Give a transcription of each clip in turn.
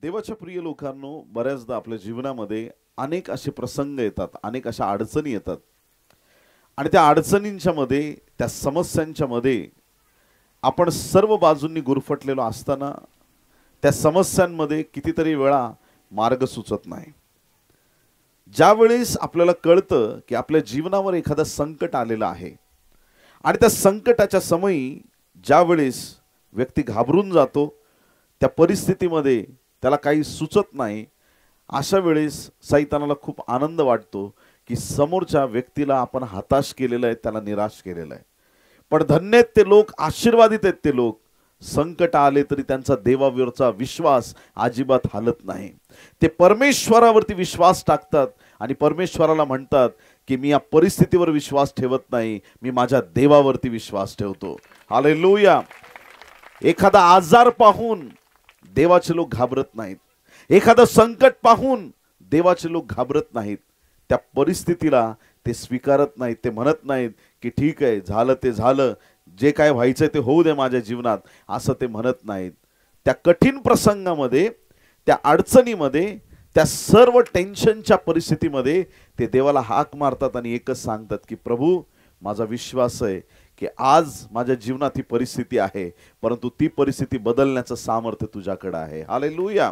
देवाच्या प्रिय लोकांनो, बऱ्याचदा आपल्या जीवनामध्ये अनेक असे प्रसंग येतात, अनेक अशा अडचणी येतात आणि त्या अडचणींच्या मध्ये, त्या समस्यांच्या मध्ये आपण सर्व बाजूंनी गुरफटलेलो असताना त्या समस्यांमध्ये कितीतरी वेळा मार्ग सुचत नाही। ज्यावेळेस आपल्याला कळतं की आपल्या जीवनावर एखादा संकट आलेलं आहे आणि त्या संकटाच्या समयी ज्यावेळेस व्यक्ती घाबरून जातो, त्या परिस्थितीमध्ये त्याला काही सुचत नाही, अशा वेळेस सैतानाला खूप आनंद वाटतो की समोरच्या व्यक्तीला आपण हताश केलेलं आहे, त्याला निराश केलेलं आहे। पण धन्य आहेत ते लोक, आशीर्वादित आहेत ते लोक, संकट आले तरी त्यांचा देवावरचा विश्वास अजिबात हलत नाही। ते परमेश्वरावरती विश्वास टाकतात आणि परमेश्वराला म्हणतात की मी या परिस्थितीवर विश्वास ठेवत नाही, मी माझ्या देवावरती विश्वास ठेवतो। हालेलुया। एखादा आजार पाहून देवाचे लोक घाबरत नाहीत, एखादा संकट पाहून देवाचे लोक घाबरत नाहीत, त्या परिस्थितीला ते स्वीकारत नाहीत। ते म्हणत नाहीत की ठीक आहे, झालं ते झालं, जे काय व्हायचं ते होऊ दे माझ्या जीवनात, असं ते म्हणत नाहीत। त्या कठीण प्रसंगामध्ये, त्या अडचणीमध्ये, त्या सर्व टेन्शनच्या परिस्थितीमध्ये ते देवाला हाक मारतात आणि एकच सांगतात की प्रभू, माझा विश्वास आहे की आज माझ्या जीवनात ही परिस्थिती आहे, परंतु ती परिस्थिती बदलण्याचं सामर्थ्य तुझ्याकडे आहे। हालेलुया।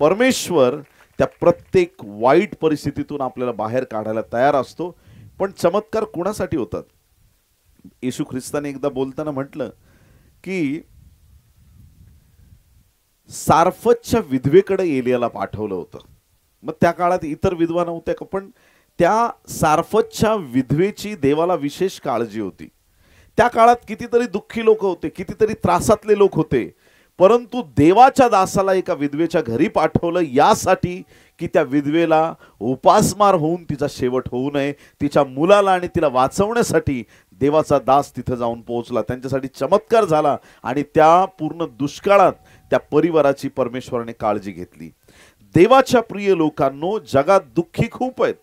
परमेश्वर त्या प्रत्येक वाईट परिस्थितीतून आपल्याला बाहेर काढायला तयार असतो। पण चमत्कार कोणासाठी होतात? येशू ख्रिस्ताने एकदा बोलताना म्हटलं की सारफतच्या विधवेकडे एलियाला पाठवलं होतं। मग त्या काळात इतर विधवा नव्हत्या का? पण त्या सारफतच्या विधवेची देवाला विशेष काळजी होती। त्या काळात कितीतरी दुःखी लोक होते, कितीतरी त्रासातले लोक होते, परंतु देवाच्या दासाला एका विधवेच्या घरी पाठवलं यासाठी की त्या विधवेला उपासमार होऊन तिचा शेवट होऊ नये, तिच्या मुलाला आणि तिला वाचवण्यासाठी देवाचा दास तिथे जाऊन पोहोचला, त्यांच्यासाठी चमत्कार झाला आणि त्या पूर्ण दुष्काळात त्या परिवाराची परमेश्वराने काळजी घेतली। देवाच्या प्रिय लोकांनो, जगात दुःखी खूप आहेत,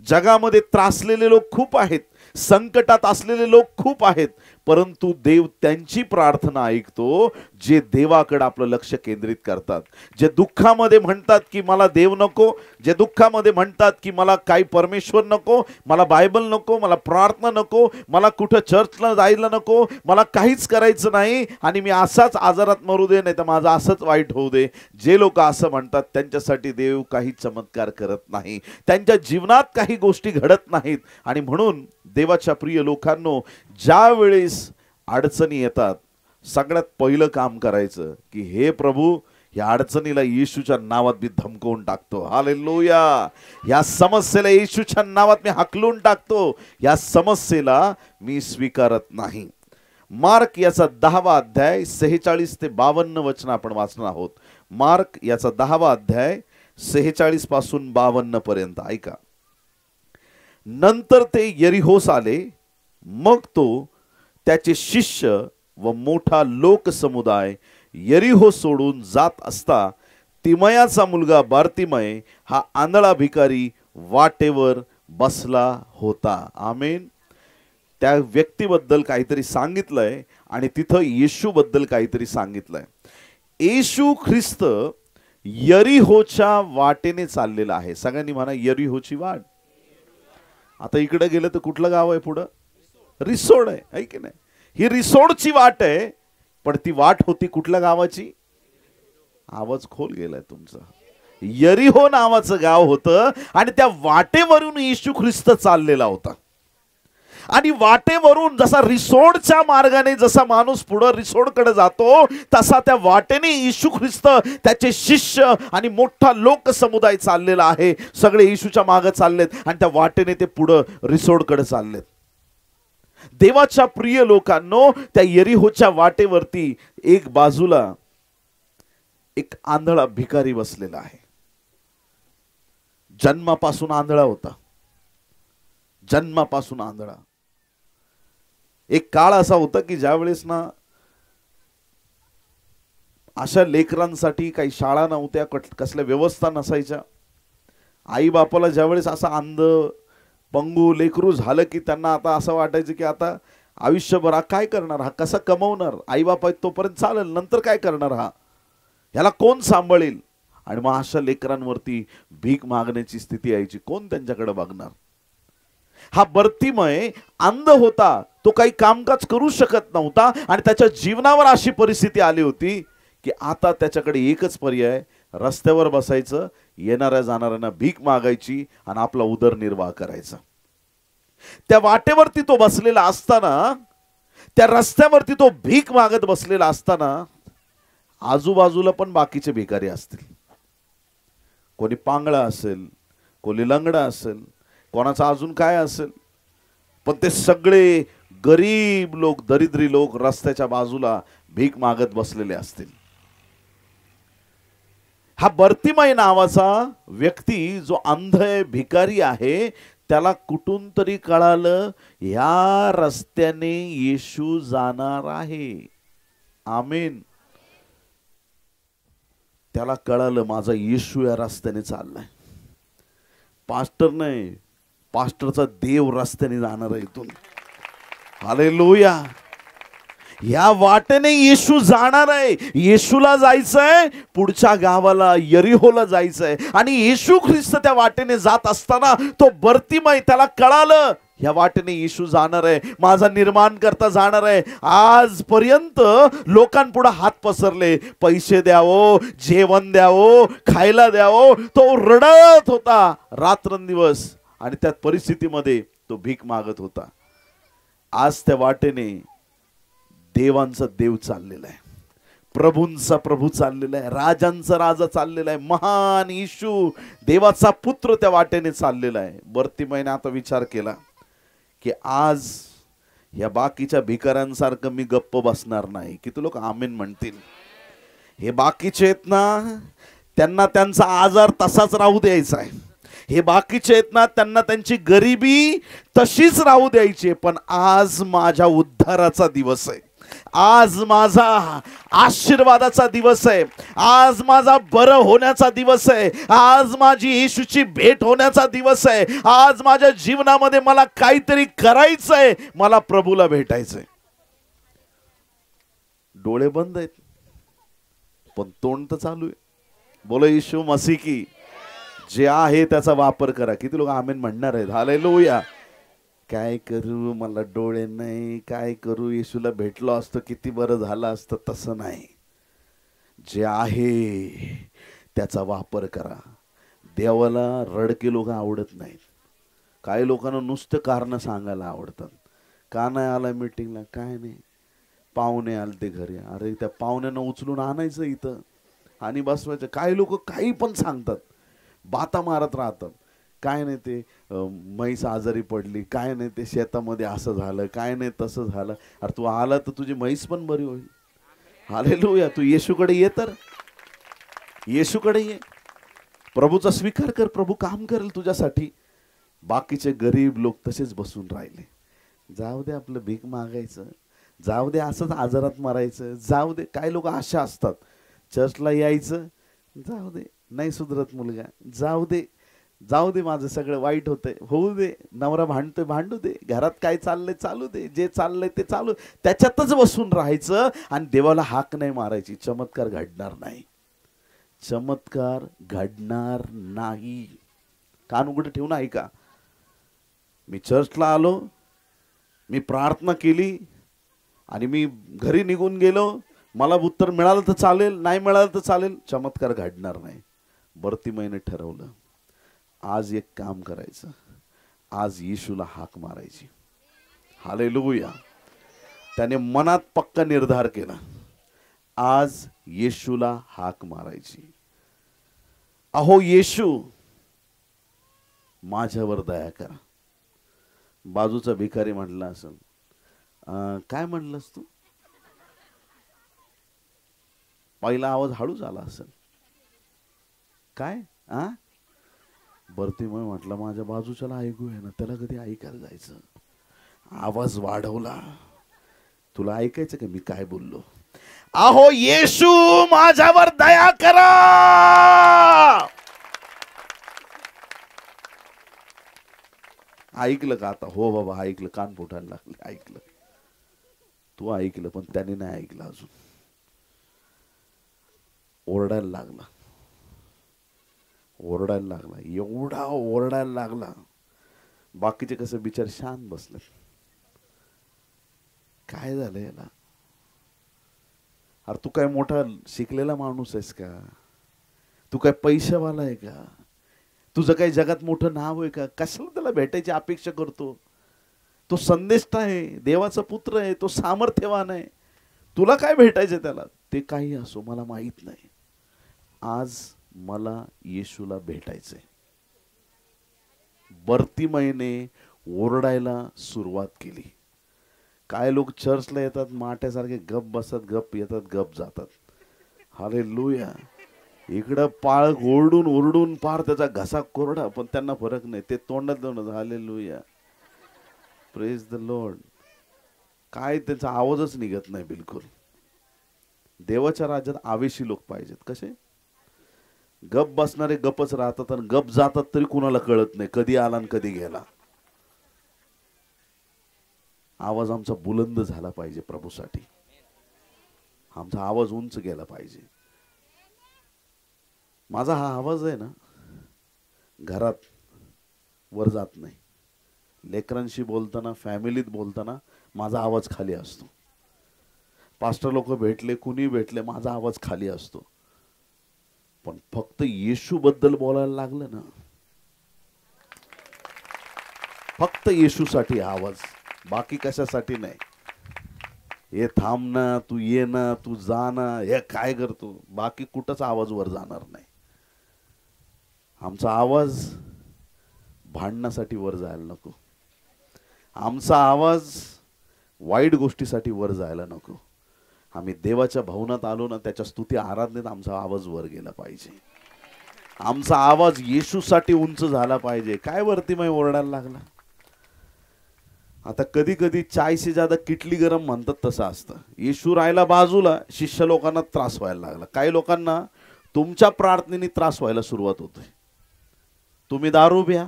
जगामध्ये त्रासलेले लोक खूप आहेत, संकटात असलेले लोक खूप आहेत, परंतु देव त्यांची प्रार्थना ऐकतो जे देवाकडे आपलं लक्ष केंद्रित करतात। जे दुःखामध्ये म्हणतात की मला देव नको, जे दुःखामध्ये म्हणतात की मला काही परमेश्वर नको, मला बायबल नको, मला प्रार्थना नको, मला कुठं चर्चला जायला नको, मला काहीच करायचं नाही आणि मी असाच आजारात मरू दे, नाही तर माझं असंच वाईट होऊ दे, जे लोक असं म्हणतात त्यांच्यासाठी देव काही चमत्कार करत नाही, त्यांच्या जीवनात काही गोष्टी घडत नाहीत। आणि म्हणून देवाच्या प्रिय लोकांनो, ज्या वेळेस अडचणी येतात, सगळ्यात पहिलं काम करायचं की हे प्रभू, या अडचणीला येशूच्या नावात मी धमकवून टाकतो। हालेलुया। या समस्येला येशूच्या नावात मी हाकलून टाकतो, या समस्येला मी स्वीकारत नाही। मार्क याचा 10वा अध्याय 46 ते 52 वचन आपण वाचणार आहोत। मार्क याचा 10वा अध्याय 46 पासून 52 पर्यंत ऐका। नंतर ते यरीहोस आले, मग तो, त्याचे शिष्य व मोठा लोकसमुदाय यरीहो सोडून जात असता तिमयाचा मुलगा बार्तिमय हा आंधळा भिकारी वाटेवर बसला होता। आमेन। त्या व्यक्तीबद्दल काहीतरी सांगितलंय आणि तिथं येशूबद्दल काहीतरी सांगितलंय। येशू ख्रिस्त यरीहोच्या वाटेने चाललेला आहे। सगळ्यांनी म्हणा यरीहोची वाट। आता इकडे गेलं तर कुठलं गाव आहे पुढं? रिसोड आहे की नाही? ही रिसोडची वाट आहे, पण ती वाट होती कुठल्या गावाची? आवाज खोल गेलाय तुमचा। यरीहो नावाचं गाव होतं आणि त्या वाटेवरून येशू ख्रिस्त चाललेला होता। आणि वाटेवरून जसा रिसोडच्या मार्गाने जसा माणूस पुढे रिसोडकडे जातो, तसा त्या वाटेने येशू ख्रिस्त, त्याचे शिष्य आणि मोठा लोकसमुदाय चाललेला आहे। सगळे येशूच्या मागे चाललेत आणि त्या वाटेने ते पुढे रिसोडकडे चाललेत। देवाच्या प्रिय लोकांनो, त्या यरीहोच्या वाटेवरती एक बाजूला एक आंधळा भिकारी बसलेला आहे। जन्मापासून आंधळा होता, जन्मापासून आंधळा। एक काळ असा होता की ज्यावेळेस ना अशा लेकरांसाठी काही शाळा नव्हत्या, कसल्या व्यवस्था नसायच्या। आई बापाला ज्यावेळेस असा अंध पंगू लेकरू झालं की त्यांना आता असं वाटायचं की आता आयुष्यभर हा काय करणार, हा कसा कमवणार, आई बाप तोपर्यंत चालेल, नंतर काय करणार, हा ह्याला कोण सांभाळेल। आणि मग अशा लेकरांवरती भीक मागण्याची स्थिती यायची, कोण त्यांच्याकडे बघणार? हा बर्तिमय अंध होता, तो काही कामकाज करू शकत नव्हता आणि त्याच्या जीवनावर अशी परिस्थिती आली होती की आता त्याच्याकडे एकच पर्याय, रस्त्यावर बसायचं, येणाऱ्या जाणाऱ्यांना भीक मागायची आणि आपला उदरनिर्वाह करायचा. त्या वाटेवरती तो बसलेला असताना, त्या रस्त्यावरती तो भीक मागत बसलेला असताना आजूबाजूला पण बाकीचे भिकारी असतील. कोणी पांगळा असेल, कोणी लंगडा असेल, कोणाचा अजून काय असेल, पण ते सगळे गरीब लोक, दरिद्री लोक रस्त्याच्या बाजूला भीक मागत बसलेले असतील. हा बर्तिमय नावाचा व्यक्ती जो अंध भिकारी आहे, त्याला कुठून तरी कळालं या रस्त्याने येशू जाणार आहे. आमेन. त्याला कळालं माझा येशू या रस्त्याने चाललाय. पास्टर नाही, पास्टरचा देव रस्त्याने जाणार आहे इथून. हालेलुया. या वाटेने येशू जाणार आहे. येशूला जायचंय पुढच्या गावाला, यरीहोला जायचंय. आणि येशू ख्रिस्त त्या वाटेने जात असताना तो बर्तिमय, त्याला कळालं या वाटेने येशू जाणार आहे, माझा निर्माण करता जाणार आहे. आजपर्यंत लोकांपुढे हात पसरले, पैसे द्यावो, जेवण द्यावो, खायला द्यावो. तो रडत होता रात्रंदिवस आणि त्या परिस्थितीमध्ये तो भीक मागत होता. आज त्या वाटेने देवांचा देव चाललेला आहे, प्रभूंचा प्रभू चाललेला आहे, राजांचा राजा चाललेला आहे, महान येशू देवाचा पुत्र त्या वाटेने चाललेला आहे. बर्तिमयने आता विचार केला की आज या बाकीच्या भिकाऱ्यांसारखं मी गप्प बसणार नाही. किती लोक आमेन म्हणतील? हे बाकीचे आहेत ना, त्यांना त्यांचा आजार तसाच राहू द्यायचा आहे. हे बाकीचे आहेत ना, त्यांना त्यांची गरिबी तशीच राहू द्यायची. पण आज माझ्या उद्धाराचा दिवस आहे, आज माझा आशीर्वादाचा दिवस आहे, आज माझा बरं होण्याचा दिवस आहे, आज माझी येशूची भेट होण्याचा दिवस आहे. आज माझ्या जीवनामध्ये मला काहीतरी करायचंय, मला प्रभूला भेटायचंय. डोळे बंद आहेत पण तोंड तर चालू आहे. बोलो येशू मसीह की. जे आहे त्याचा वापर करा. किती लोक आमेन म्हणणार आहेत? हालेलुया. काय करू, मला डोळे नाही, काय करू, येशूला भेटलो असतो किती बरं झालं असतं. तसं नाही, जे आहे त्याचा वापर करा. देवाला रडके लोक आवडत नाहीत. काही लोकांना नुसतं कारण सांगायला आवडतात. का नाही आला मीटिंगला? काय नाही, पाहुणे आले ते घरी. अरे त्या पाहुण्यांना उचलून आणायचं इथं आणि बसवायचं. काही लोक काही पण सांगतात, बाता मारत राहतात. काय नाही ते म्हैस आजारी पडली, काय नाही ते शेतामध्ये असं झालं, काय नाही तसं झालं. अरे तू आला तर तुझी म्हैस पण बरी होईल. हालेलुया. तू येशूकडे ये, तर येशूकडे ये, प्रभूचा स्वीकार कर, प्रभू काम करेल तुझ्यासाठी. बाकीचे गरीब लोक तसेच बसून राहिले. जाऊ दे आपलं भीक मागायचं, जाऊ दे असंच आजारात मरायचं, जाऊ दे. काही लोक अशा असतात, चर्चला यायचं, जाऊ दे नाही सुधरत मुलगा, जाऊ दे, जाऊ दे, माझं सगळं वाईट होतंय, होऊ दे, नवरा भांडतोय भांडू दे, घरात काय चाललंय चालू दे, जे चाललंय ते चालू, त्याच्यातच बसून राहायचं आणि देवाला हाक नाही मारायची. चमत्कार घडणार नाही, चमत्कार घडणार नाही. कान उघडं ठेवून ऐका. मी चर्चला आलो, मी प्रार्थना केली आणि मी घरी निघून गेलो, मला उत्तर मिळालं तर चालेल, नाही मिळालं तर चालेल, चमत्कार घडणार नाही. बर्तिमयने ठरवलं आज एक काम करायचं, आज येशूला हाक मारायची. हालेलुया. त्याने मनात पक्का निर्धार केला, आज येशूला हाक मारायची. अहो येशू, माझ्यावर दया करा. बाजूचा भिकारी म्हटला असेल, काय म्हणलंस तू? पहिला आवाज हळू झाला असेल, काय बर्तिमय म्हटलं माझ्या बाजूच्याला ऐकू आहे ना, त्याला कधी ऐकायला जायचं. आवाज वाढवला, तुला ऐकायचं का मी काय बोललो? अहो येशू, माझ्यावर दया करा. ऐकलं का आता? हो बाबा ऐकलं, कान फुटायला लागले, ऐकलं. तू ऐकलं पण त्याने नाही ऐकलं. अजून ओरडायला लागला, ओरडायला लागला, एवढा ओरडायला लागला. बाकीचे कसे बिचारे शांत बसले. काय झालं याला? अरे तू काय मोठा शिकलेला माणूस आहेस का? तू काय पैशावाला आहे का? तुझं काही जगात मोठं नाव आहे का? कशाला त्याला भेटायची अपेक्षा करतो? तो संदेष्ट आहे, देवाचा पुत्र आहे, तो सामर्थ्यवान आहे. तुला काय भेटायचं त्याला? ते काही असो, मला माहित नाही. आज मला येशूला भेटायचंय. बर्तिमयने ओरडायला सुरुवात केली. काय लोक चर्चला येतात माट्यासारखे, गप बसतात, गप येतात, गप जातात. हालेलुया. इकडं पाळ ओरडून ओरडून पार त्याचा घसा कोरडा, पण त्यांना फरक नाही. ते तोंडात हालेलुया, प्रेज द लॉर्ड. काय त्यांचा आवाजच निघत नाही बिलकुल. देवाच्या राज्यात आवेशी लोक पाहिजेत. कसे? गप बसणारे गपच राहतात आणि गप जातात तरी कुणाला कळत नाही कधी आला आणि कधी गेला. आवाज आमचा बुलंद झाला पाहिजे प्रभूसाठी. आमचा आवाज उंच गेला पाहिजे. माझा हा आवाज आहे ना, घरात वर जात नाही. लेकरांशी बोलताना, फॅमिलीत बोलताना माझा आवाज खाली असतो. पास्टर लोक भेटले, कुणी भेटले, माझा आवाज खाली असतो. पण फक्त येशू बद्दल बोलायला लागलं ना, फक्त येशूसाठी आवाज, बाकी कशासाठी नाही. हे थांब ना, तू ये ना, तू जा ना, हे काय करतो, बाकी कुठंच आवाज वर जाणार नाही. आमचा आवाज भांडण्यासाठी वर जायला नको. आमचा आवाज वाईट गोष्टीसाठी वर जायला नको. आम्ही देवाच्या भवनात आलो ना, त्याच्या स्तुती आराधनेत आमचा आवाज वर गेला पाहिजे. आमचा आवाज येशूसाठी उंच झाला पाहिजे. काय बर्तिमय ओरडायला लागला? आता कधी कधी चाय से ज्यादा किटली गरम म्हणतात तसं असतं. येशू राहिला बाजूला, शिष्य लोकांना त्रास व्हायला लागला. काही लोकांना तुमच्या प्रार्थनेने त्रास व्हायला सुरुवात होते. तुम्ही दारू प्या,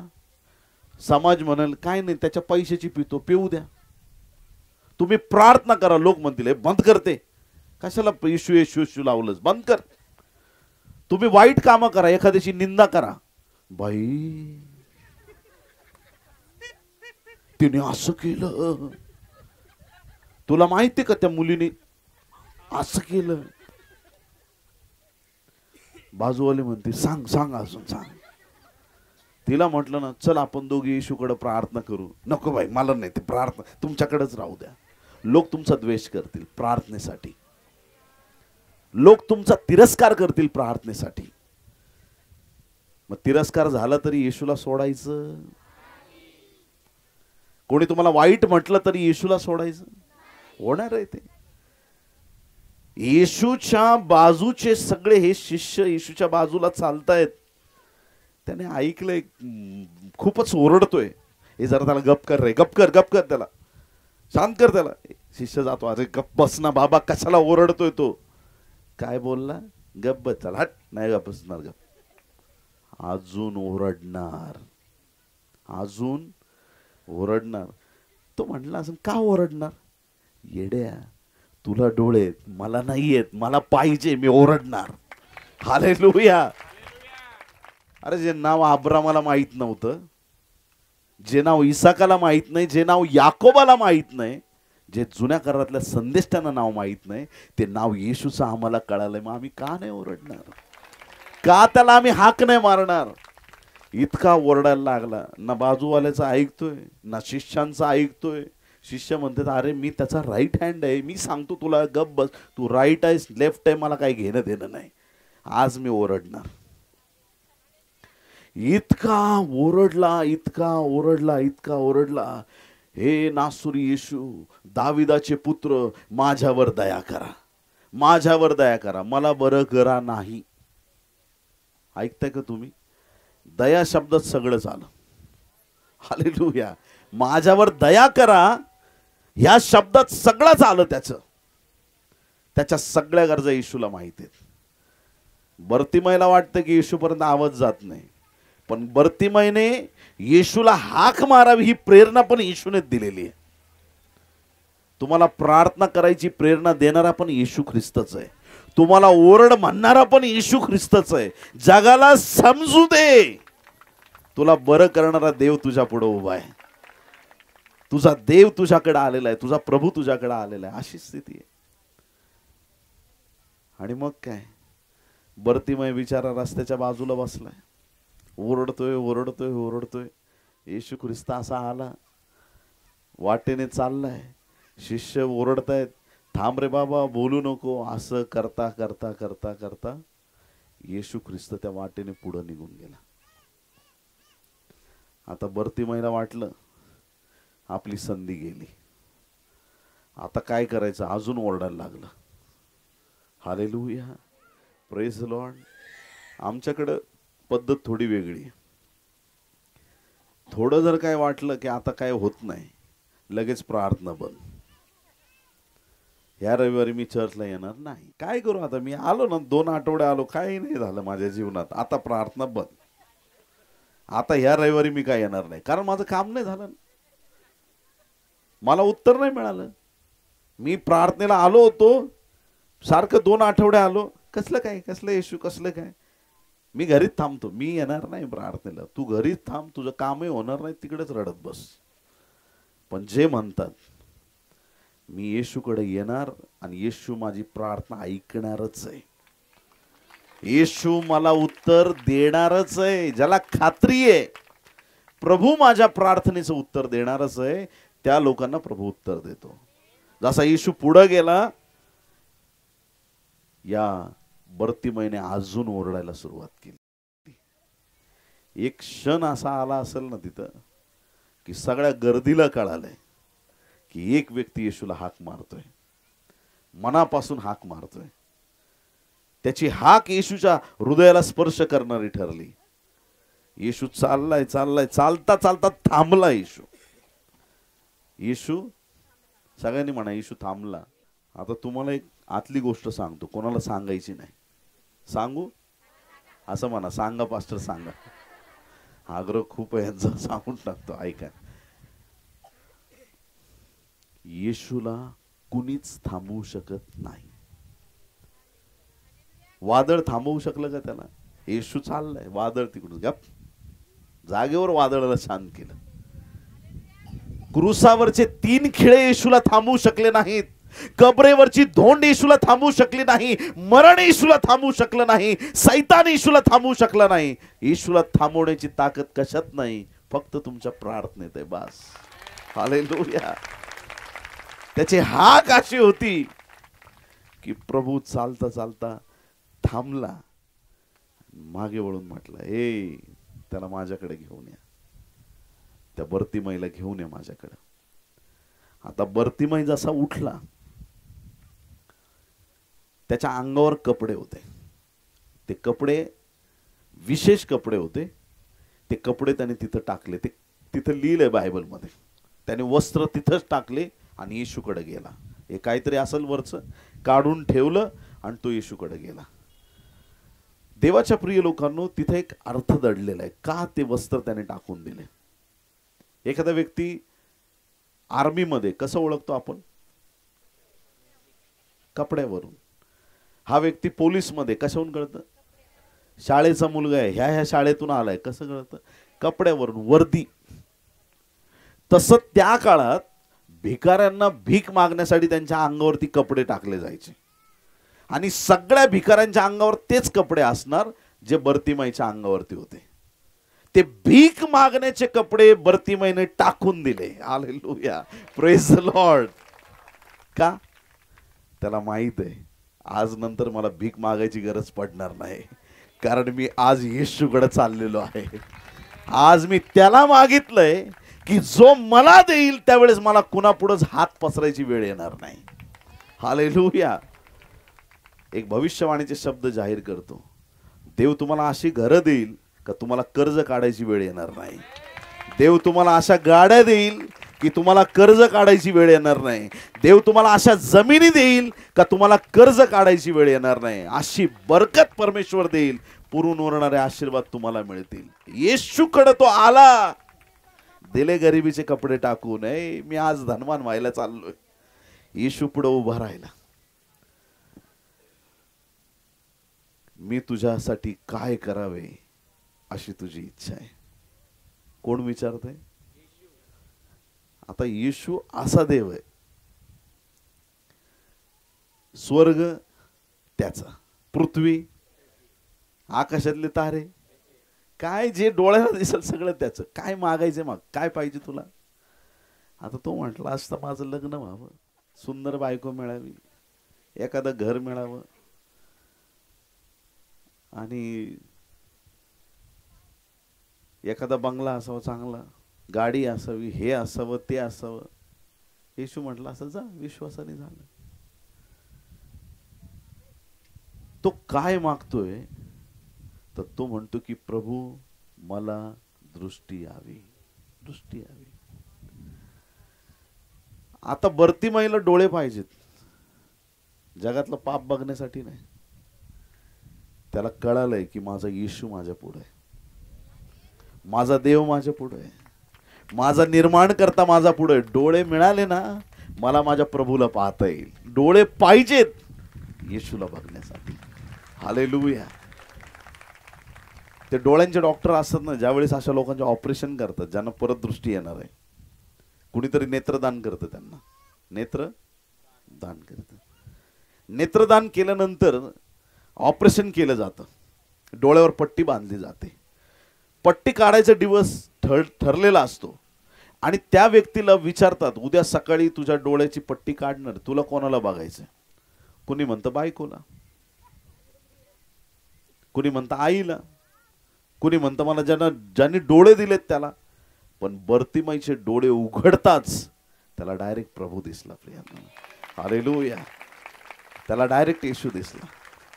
समाज म्हणाल काय नाही त्याच्या पैशाची पितो, पिऊ द्या. तुम्ही प्रार्थना करा, लोक म्हणतील बंद करते, कशाला येशू येशू येशू लावलंच, बंद कर. तुम्ही वाईट कामं करा, एखाद्याची निंदा करा, बाई तिने असं केलं, तुला माहिती का त्या मुलीने असं केलं. बाजूवाली म्हणते सांग सांग अजून सांग. तिला म्हटलं ना, चल आपण दोघी येशूकडे प्रार्थना करू. नको बाई, मला नाही, ते प्रार्थना तुमच्याकडेच राहू द्या. लोक तुमचा द्वेष करतील प्रार्थनेसाठी. लोक तुमचा तिरस्कार करतील प्रार्थनेसाठी. मग तिरस्कार झाला तरी येशूला सोडायचं? कोणी तुम्हाला वाईट म्हटलं तरी येशूला सोडायचं? होणार आहे ते. येशूच्या बाजूचे सगळे हे शिष्य येशूच्या बाजूला चालतायत. त्याने ऐकलंय, खूपच ओरडतोय. हे जरा त्याला गप कर रे, गप कर, गप कर, त्याला शांत कर त्याला. शिष्य जातो, अरे गप बस ना बाबा, कशाला ओरडतोय तो? काय बोलला? गप बस, चला हट. नाही गप बसणार, गप. अजून ओरडणार, अजून ओरडणार. तो म्हटला असं, का ओरडणार? येड्या, तुला डोळे आहेत, मला नाही आहेत, मला पाहिजे, मी ओरडणार. हालेलुया. अरे जे नाव अब्रामाला माहित नव्हतं, जे नाव इसाकाला माहित नाही, जे नाव याकोबाला माहित नाही, जे जुन्या करारातल्या संदेष्टांना नाव माहित नाही, ते नाव येशूचं आम्हाला कळालंय. मग आम्ही का नाही ओरडणार? का त्याला आम्ही हाक नाही मारणार? इतका ओरडायला लागला. ना बाजूवाल्याचं ऐकतोय, ना शिष्यांचं ऐकतोय. शिष्य म्हणतात, अरे मी त्याचा राईट हँड आहे, मी सांगतो तुला गप बस, तू राईट आहेस लेफ्ट आहे मला काही घेणं देणं नाही, आज मी ओरडणार. इतका ओरडला, इतका ओरडला, इतका ओरडला, हे नासुरी येशू, दाविदाचे पुत्र, माझ्यावर दया करा, माझ्यावर दया करा, मला बरं करा नाही. ऐकताय का तुम्ही? दया शब्दात सगळं आलं. हालेलुया. माझ्यावर दया करा ह्या शब्दात सगळंच आलं. त्याच्या सगळ्या गरजा येशूला माहिती आहेत. बर्तिमयला वाटतं की येशूपर्यंत आवाज जात नाही, पण बर्तिमयने येशूला हाक मारावी ही प्रेरणा पण येशूनेच दिलेली आहे. तुम्हाला प्रार्थना करायची प्रेरणा देणारा पण येशू ख्रिस्तच आहे. तुम्हाला ओरड म्हणणारा पण येशू ख्रिस्तच आहे. जगाला समजू दे, तुला बरं करणारा देव तुझ्या पुढे उभा आहे. तुझा देव तुझ्याकडे आलेला आहे, तुझा प्रभू तुझ्याकडे आलेला आहे. अशी स्थिती आहे. आणि मग काय, बर्तिमय बिचारा रस्त्याच्या बाजूला बसलाय, ओरडतोय ओरडतोय ओरडतोय. येशू ख्रिस्त असा आला, वाटेने चाललाय, शिष्य ओरडतायत, थांब रे बाबा, बोलू नको. असं करता करता करता करता येशू ख्रिस्त त्या वाटेने पुढे निघून गेला. आता बर्तिमयला वाटलं आपली संधी गेली. आता काय करायचं, अजून ओरडायला लागलं. Hallelujah, praise the Lord. आमच्याकडं पद्धत थोडी वेगळी. थोडं जर काय वाटलं की आता काय होत नाही, लगेच प्रार्थना बंद. ह्या रविवारी मी चर्चला येणार नाही. काय करू आता, मी आलो ना, 2 आठवडे आलो, काही नाही झालं माझ्या जीवनात, आता प्रार्थना बंद. आता ह्या रविवारी मी काय येणार नाही, कारण माझं काम नाही झालं, मला उत्तर नाही मिळालं. मी प्रार्थनेला आलो होतो, सारखं 2 आठवडे आलो, कसलं काय, कसलं येशू, कसलं काय. मी घरीच थांबतो, मी येणार नाही प्रार्थनेला. तू घरीच थांब, तुझं कामही होणार नाही, तिकडेच रडत बस. पण जे म्हणतात, मी येशूकडे येणार आणि येशू माझी प्रार्थना ऐकणारच आहे. येशू मला उत्तर देणारच आहे. ज्याला खात्री आहे प्रभू माझ्या प्रार्थनेचं उत्तर देणारच आहे, त्या लोकांना प्रभू उत्तर देतो. जसा येशू पुढे गेला, या बर्तिमयने अजून ओरडायला सुरुवात केली. एक क्षण असा आला असेल ना तिथं, की सगळ्या गर्दीला कळालंय की एक व्यक्ती येशूला हाक मारतोय, मनापासून हाक मारतोय. त्याची हाक येशूच्या हृदयाला स्पर्श करणारी ठरली. येशू चाललाय चाललाय, चालता चालता थांबला येशू. येशू, सगळ्यांनी म्हणा येशू थांबला. आता तुम्हाला एक आतली गोष्ट सांगतो, कोणाला सांगायची नाही. सांगू? असं म्हणा, सांगा पास्टर सांगा. आग्रह खूप आहे यांचा, सांगून टाकतो, ऐका. येशूला कुणीच थांबवू शकत नाही. वादळ थांबवू शकलं का त्याला? येशू चाललाय, वादळ तिकडून गप, जागेवर वादळाला शांत केलं. क्रूसावरचे 3 खिळे येशूला थांबवू शकले नाहीत. कबरेवरची धोंड येशूला थांबवू शकली नाही. मरण येशूला थांबवू शकलं नाही. सैतान येशूला थांबवू शकला नाही. येशूला थांबवण्याची ताकद कशात नाही, फक्त तुमच्या प्रार्थनेत आहे, बस. हालेलुया. त्याची हाक अशी होती की प्रभू चालता चालता थांबला, मागे वळून म्हटलं, ए त्याला माझ्याकडे घेऊन या, त्या बर्तिमयला घेऊन या माझ्याकडे. आता बर्तिमय जसा उठला, त्याच्या अंगावर कपडे होते. ते कपडे विशेष कपडे होते. ते कपडे त्याने तिथं टाकले. ते तिथं लिहिलंय बायबलमध्ये. त्याने वस्त्र तिथंच टाकले आणि येशूकडे गेला. हे काहीतरी असेल वरचं, काढून ठेवलं आणि तो येशूकडे गेला. देवाच्या प्रिय लोकांनो, तिथे एक अर्थ दडलेला आहे, का ते वस्त्र त्याने टाकून दिले. एखादा व्यक्ती आर्मीमध्ये कसं ओळखतो आपण? कपड्यावरून. हा व्यक्ती पोलीसमध्ये कशावरून कळतं? शाळेचा मुलगा आहे, ह्या शाळेतून आलाय, कसं कळतं? कपड्यावरून, वर्दी. तसं त्या काळात भिकाऱ्यांना भीक मागण्यासाठी त्यांच्या अंगावरती कपडे टाकले जायचे. आणि सगळ्या भिकाऱ्यांच्या अंगावर तेच कपडे असणार जे बर्तिमयच्या अंगावरती होते. ते भीक मागण्याचे कपडे बर्तिमयने टाकून दिले. Hallelujah, praise the Lord. का? त्याला माहित आहे आज नंतर मला भीक मागायची गरज पडणार नाही, कारण मी आज येशूकडे चाललेलो आहे. आज मी त्याला मागितलंय की जो मला देईल त्यावेळेस मला कुणापुढेच हात पसरायची वेळ येणार नाही. हालेलुया. एक भविष्यवाणीचे शब्द जाहीर करतो, देव तुम्हाला अशी घरं देईल का तुम्हाला कर्ज काढायची वेळ येणार नाही. देव तुम्हाला अशा गाड्या देईल की तुम्हाला कर्ज काढायची वेळ येणार नाही. देव तुम्हाला अशा जमिनी देईल का तुम्हाला कर्ज काढायची वेळ येणार नाही. अशी बरकत परमेश्वर देईल, पुरून उरणारे आशीर्वाद तुम्हाला मिळतील. येशूकडे तो आला, दिले गरिबीचे कपडे टाकून, मी आज धनवान व्हायला चाललोय. येशू पुढे उभा राहिला. मी तुझ्यासाठी काय करावे अशी तुझी इच्छा आहे. कोण विचारतंय? आता येशू असा देव आहे, स्वर्ग त्याचा, पृथ्वी, आकाशातले तारे, काय जे डोळ्याला दिसेल सगळं त्याचं. काय मागायचं माग, काय पाहिजे तुला? आता तो म्हटला असता माझं लग्न व्हावं, सुंदर बायको मिळावी, एखादं घर मिळावं आणि एखादा बंगला असावा चांगला, गाडी असावी, हे असावं ते असावं. येशू म्हटला असं जा, विश्वासाने झालं. तो काय मागतोय? तर तो म्हणतो की प्रभू मला दृष्टी यावी, दृष्टी यावी. आता बर्तिमाईला डोळे पाहिजेत, जगातलं पाप बघण्यासाठी नाही. त्याला कळालंय की माझा येशू माझ्या पुढे आहे, माझा देव माझ्या पुढे आहे, माझा निर्माण करता माझा पुढे. डोळे मिळाले ना मला माझ्या प्रभूला पाहता येईल. डोळे पाहिजेत येशूला बघण्यासाठी. हालेलुया. ते डोळ्यांचे डॉक्टर असतात ना, ज्यावेळेस अशा लोकांचे ऑपरेशन करतात ज्यांना परत दृष्टी येणार आहे, कुणीतरी नेत्रदान करतं, त्यांना नेत्रदान करतं. नेत्रदान केल्यानंतर ऑपरेशन केलं जातं, डोळ्यावर पट्टी बांधली जाते. पट्टी काढायचा दिवस ठरलेला असतो आणि त्या व्यक्तीला विचारतात, उद्या सकाळी तुझ्या डोळ्याची पट्टी काढणार, तुला कोणाला बघायचं? कुणी म्हणतं बायकोला, कुणी म्हणतं आईला, कुणी म्हणतं मला ज्यांनी डोळे दिलेत त्याला. पण बर्तिमाईचे डोळे उघडताच त्याला डायरेक्ट प्रभू दिसला. प्रियांनो, हालेलुया. त्याला डायरेक्ट येशू दिसला,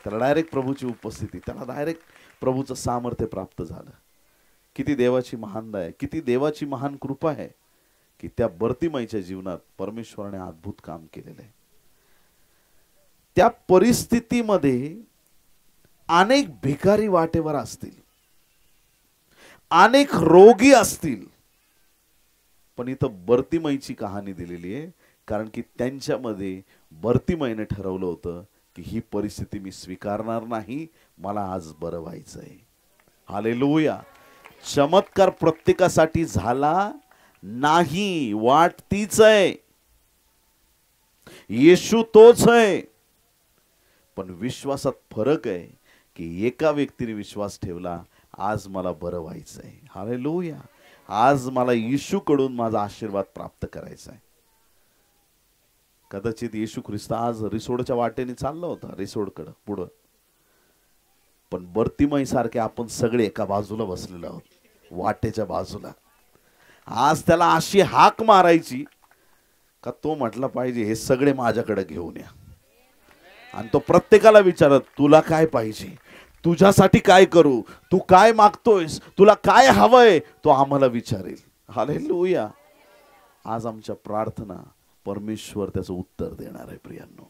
त्याला डायरेक्ट प्रभूची उपस्थिती, त्याला डायरेक्ट प्रभूचं सामर्थ्य प्राप्त झालं. किती देवाची महानता आहे, किती देवाची महान कृपा आहे की त्या बर्तिमाईच्या जीवनात परमेश्वराने अद्भुत काम केलेलं आहे. त्या परिस्थितीमध्ये अनेक भिकारी वाटेवर असतील, अनेक रोगी असतील, पण इथं बर्तिमाईची कहाणी दिलेली आहे. कारण की त्यांच्यामध्ये बर्तिमाईने ठरवलं होतं की ही परिस्थिती मी स्वीकारणार नाही, मला आज बरं व्हायचंय. हालेलुया. चमत्कार प्रत्येकासाठी झाला नाही, वाट तीच आहे, येशू तोच आहे. पण विश्वासात फरक आहे की एका व्यक्तीने विश्वास ठेवला, आज मला बरं व्हायचंय. हालेलुया. आज मला येशूकडून माझा आशीर्वाद प्राप्त करायचा आहे. कदाचित येशू ख्रिस्त आज रिसोडच्या वाटेने चालला होता, रिसोडकडं पुढं, पण बर्तिमाई सारखे आपण सगळे एका बाजूला बसलेलो आहोत, वाटेच्या बाजूला. आज त्याला अशी हाक मारायची का तो म्हटला पाहिजे हे सगळे माझ्याकडे घेऊन या. आणि तो प्रत्येकाला विचारत, तुला काय पाहिजे, तुझ्यासाठी काय करू, तू काय मागतोयस, तुला काय हवंय, तो आम्हाला विचारेल. हालेलुया. आज आमच्या प्रार्थना परमेश्वर त्याचं उत्तर देणार आहे. प्रियांनो,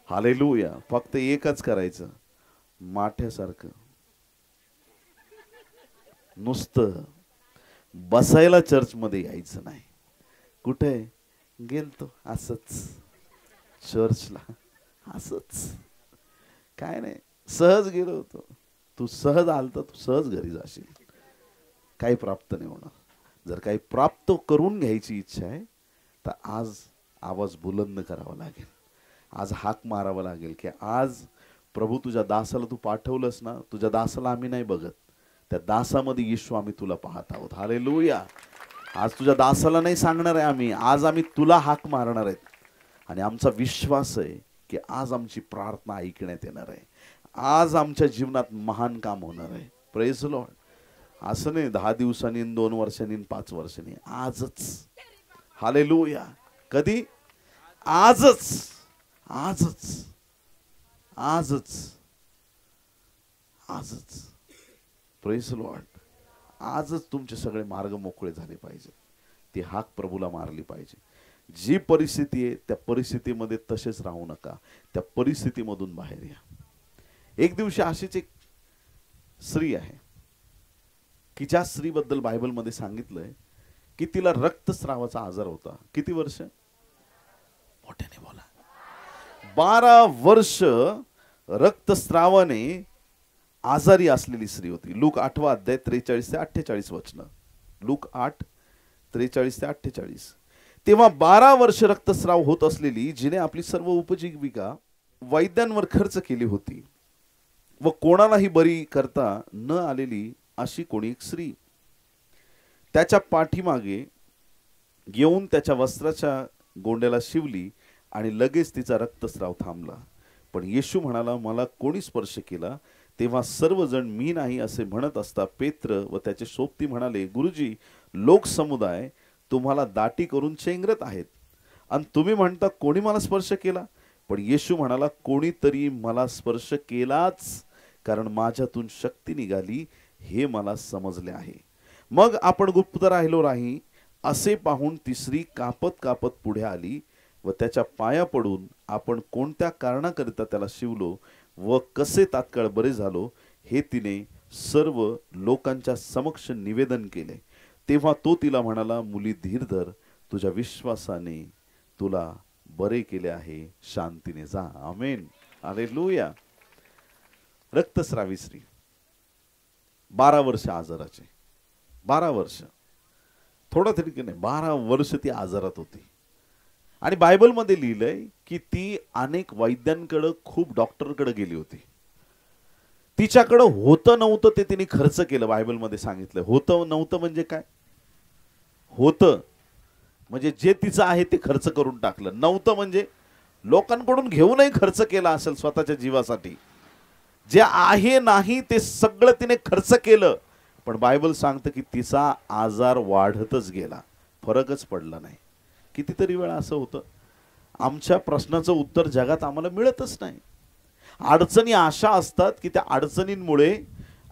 हालेलुया. फक्त एकच करायचं, माठ्यासारखं नुसतं बसायला चर्चमध्ये यायचं नाही. कुठे गेलतो असंच चर्चला, असंच काय नाही, सहज गेलो होतो. तू सहज आलता, तू सहज घरी जाशील, काही प्राप्त नाही होणार. जर काही प्राप्त करून घ्यायची इच्छा आहे तर आज आवाज बुलंद करावा लागेल, आज हाक मारावा लागेल की आज प्रभू तुझ्या दासाला तू पाठवलंस ना, तुझ्या दासाला आम्ही नाही बघत, त्या दासामध्ये येशू आम्ही तुला पाहत आहोत. हालेलुया. आज तुझ्या दासाला नाही सांगणार आहे आम्ही, आज आम्ही तुला हाक मारणार आहेत. आणि आमचा विश्वास आहे की आज आमची प्रार्थना ऐकण्यात येणार आहे, आज आमच्या जीवनात महान काम होणार आहे. Praise the Lord. असं नाही 10 दिवसांनी, 2 वर्षांनी, 5 वर्षांनी, आजच. हालेलुया. कधी? आजच, आजच, आजच, आजच. Praise the Lord. आजच तुमचे सगळे मार्ग मोकळे झाले पाहिजे, ती हाक प्रभूला मारली पाहिजे. जी परिस्थिती आहे त्या परिस्थितीमध्ये तसेच राहू नका, त्या परिस्थितीमधून बाहेर या. एक दिवशी अशीच एक स्त्री आहे की ज्या स्त्रीबद्दल बायबलमध्ये सांगितलंय की तिला रक्तस्रावाचा आजार होता. किती वर्ष? मोठ्याने बोला. 12 वर्ष रक्तस्रावाने आजारी असलेली स्त्री होती. लूक 8 अध्याय 43 ते 48 वचन. लूक 8 43 ते 48. तेव्हा 12 वर्ष रक्तस्राव होत असलेली, जिने आपली सर्व उपजीविका वैद्यांवर खर्च केली होती व कोणालाही बरी करता न आलेली अशी कोणी एक स्त्री त्याच्या पाठीमागे येऊन त्याच्या वस्त्राच्या गोंड्याला शिवली आणि लगेच तिचा रक्तस्राव थांबला. पण येशू म्हणाला, मला कोणी स्पर्श केला? तेव्हा सर्वजण मी नाही असे म्हणत असता पेत्र व त्याचे सोबती म्हणाले, गुरुजी, लोकसमुदाय तुम्हाला दाटी करून चेंगरत आहेत आणि तुम्ही म्हणता कोणी मला स्पर्श केला? पण येशू म्हणाला, कोणीतरी मला स्पर्श केलाच, कारण माझ्यातून शक्ती निघाली हे मला समजले आहे. मग आपण गुप्त राहिलो नाही असे पाहून ती स्त्री कापत कापत पुढे आली व त्याच्या पाया पडून आपण कोणत्या कारणाकरिता त्याला शिवलो व कसे तात्काळ बरे झालो हे तिने सर्व लोकांच्या समक्ष निवेदन केले. तेव्हा तो तिला म्हणाला, मुली धीर धर, तुझ्या विश्वासाने तुला बरे केले आहे, शांतीने जा. आमेन. हालेलुया. रक्तस्रावी स्त्री 12 वर्ष आजाराचे. 12 वर्ष, थोडं तरी की नाही, 12 वर्ष ती आजारात होती. आणि बायबलमध्ये लिहिलंय की ती अनेक वैद्यांकडे, खूप डॉक्टरकडे गेली होती. तिच्याकडे होतं नव्हतं ते तिने खर्च केलं. बायबलमध्ये सांगितलं होतं नव्हतं म्हणजे काय? होतं म्हणजे जे तिचं आहे ते खर्च करून टाकलं. नव्हतं म्हणजे लोकांकडून घेऊनही खर्च केला असेल स्वतःच्या जीवासाठी. जे आहे नाही ते सगळं तिने खर्च केलं. पण बायबल सांगतं की तिचा आजार वाढतच गेला, फरकच पडला नाही. कितीतरी वेळा असं होतं, आमच्या प्रश्नाचं उत्तर जगात आम्हाला मिळतच नाही. अडचणी अशा असतात की त्या अडचणींमुळे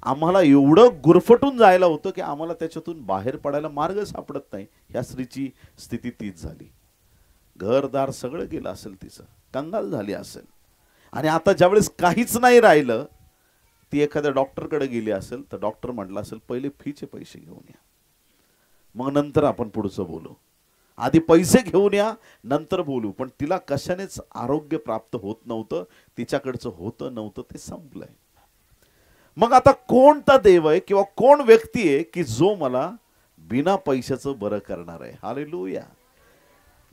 आम्हाला एवढं गुरफटून जायला होतं की आम्हाला त्याच्यातून बाहेर पडायला मार्ग सापडत नाही. ह्या स्त्रीची स्थिती तीच झाली. घरदार सगळं गेलं असेल, तिचं कंगाल झाली असेल. आणि आता ज्यावेळेस काहीच नाही राहिलं, ती एखाद्या डॉक्टरकडे गेली असेल तर डॉक्टर म्हटलं असेल, पहिले फीचे पैसे घेऊन या, मग नंतर आपण पुढचं बोलू. आधी पैसे घेऊन या, नंतर बोलू. पण तिला कशानेच आरोग्य प्राप्त होत नव्हतं. तिच्याकडचं होतं नव्हतं ते संपलंय. मग आता कोणता देव आहे किंवा कोण व्यक्ती आहे की जो मला बिना पैशाचं बरं करणार आहे? हालेलुया.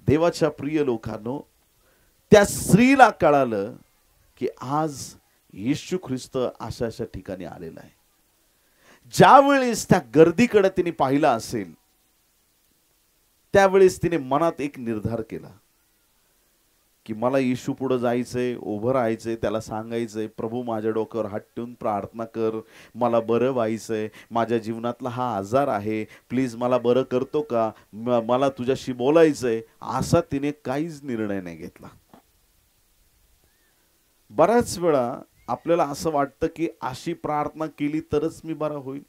देवाच्या प्रिय लोकांनो, त्या स्त्रीला कळालं की आज येशू ख्रिस्त अशा अशा ठिकाणी आलेला आहे. ज्यावेळेस त्या गर्दीकडे तिने पाहिलं असेल, त्यावेळेस तिने मनात एक निर्धार केला की मला येशू पुढे जायचंय, उभं राहायचंय, त्याला सांगायचंय, प्रभू माझ्या डोक्यावर हात ठेवून प्रार्थना कर, मला बरं व्हायचंय, माझ्या जीवनातला हा आजार आहे, प्लीज मला बरं करतो का, मला तुझ्याशी बोलायचंय. असा तिने काहीच निर्णय नाही घेतला. बऱ्याच वेळा आपल्याला असं वाटतं की अशी प्रार्थना केली तरच मी बरा होईल,